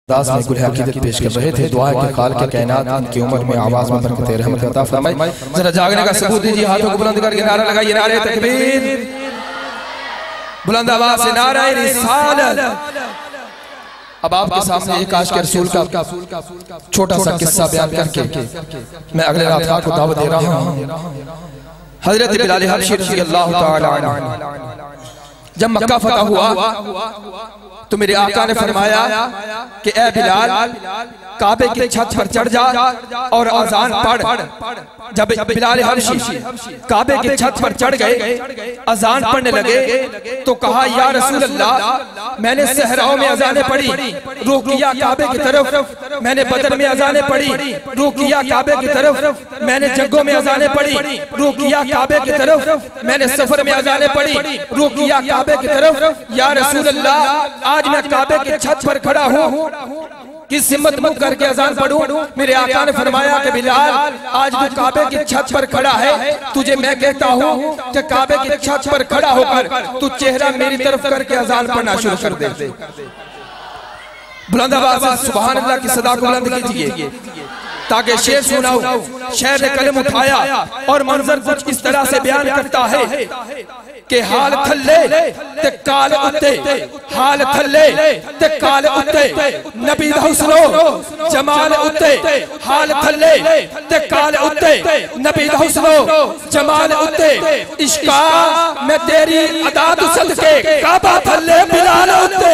दास में गुल हकीकत पेश कर रहे थे। दुआ के खाल के कायनात की उम्र में आवाज में बरकत रहमत अता फरमाए। जरा जागने का सबूत दीजिए, हाथों को बुलंद करके नारा लगाइए, नारे तकबीर, बुलंद आवाज से नारा रिसालत। अब आपके सामने एक आशिक रसूल का छोटा सा किस्सा बयान करके मैं अगले रात को दावत दे रहा हूं। हजरत बिलाल हबशी रज़ियल्लाहु ताला अन्हु जब मक्का फतह हुआ तो मेरे आका ने फरमाया कि ए बिलाल काबे की छत पर चढ़ जा और अजान पढ़। जब बिलाल हबशी काबे की छत पर चढ़ गए, अजान पढ़ने लगे तो कहा या रसूल अल्लाह, मैंने सहराओं में अजानें पढ़ी, रुख किया काबे की तरफ। मैंने बदर में अजानें पढ़ी, रुख किया काबे की तरफ। मैंने जंगों में अजानें पढ़ी, रुख किया काबे की तरफ। मैंने सफर में अजानें पढ़ी, रुख किया काबे की तरफ। या रसूल अल्लाह, आज मैं काबे की छत पर खड़ा हूँ, किस हिम्मत मुख करके अजान पढ़ूं? मेरे आका ने फरमाया कि बिलाल, आज तू काबे की छत पर खड़ा है, तुझे मैं कहता हूँ कि काबे की छत पर खड़ा होकर तू चेहरा मेरी तरफ करके अजान पढ़ना शुरू कर दे। बुलंद आवाज से सुभान अल्लाह की सदा को बुलंद कीजिए ताकि शेर सुनाऊं। शेर ने कलम उठाया और मंजर कुछ इस तरह से बयान करता है कि हाल थल्ले ते काल उत्ते, हाल थल्ले ते काल उत्ते, नबी दा हुस्नो जमाल उत्ते। हाल थल्ले ते काल उत्ते, नबी दा हुस्नो जमाल उत्ते। इश्का मैं तेरी अदा तू सदके, काबा थल्ले बिलाल उत्ते।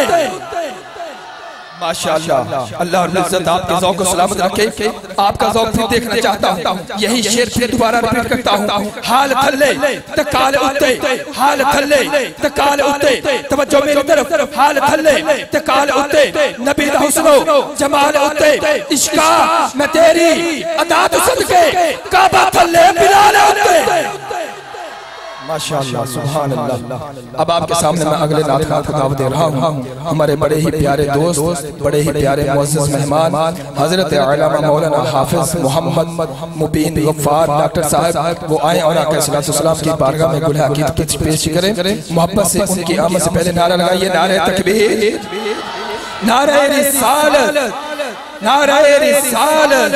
माशाअल्लाह, अल्लाह रब्बुल इज्जत आपके ज़ौक़ को सलामत रखे। आपका ज़ौक़ फिर देखना चाहता हूँ, यही शेर फिर दोबारा रिपीट करता हूँ। हाल थल्ले ते काल उत्ते, हाल थल्ले ते काल उत्ते। तवज्जो मेरी तरफ। हाल थल्ले ते काल उत्ते, नबी दा हुस्नो जमाल उत्ते। इश्का मैं तेरी अदा तू सदके, काबा थल्ले बिलाल उत्ते। माशाअल्लाह, सुभान अल्लाह। अब आपके सामने मैं अगले नात का दावत दे रहा हूँ। हमारे बड़े ही प्यारे दोस्त, बड़े ही प्यारे मुअज़्ज़िज़ मेहमान हजरत अल्लामा मौलाना हाफिज मोहम्मद मुबीन गफ्फार डॉक्टर साहब, वो आए और आका सल्लल्लाहु की बारगाह में गुल हकीकत पेश करें। मोहब्बत से उनकी आमद से पहले नारा लगाइए, नारे तकबीर, नारे रिसालत, नारे रिसालत,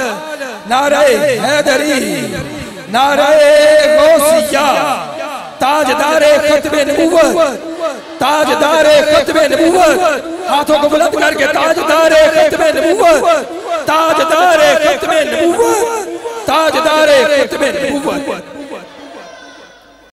नारे हैदरी, नारे गौसिया, ताजदारे खत्मे नबूवत, ताजदारे खत्मे नबूवत। हाथों को बुलंद करके ताजदारे खत्मे नबूवत, ताजदारे खत्मे नबूवत, ताजदारे खत्मे नबूवत।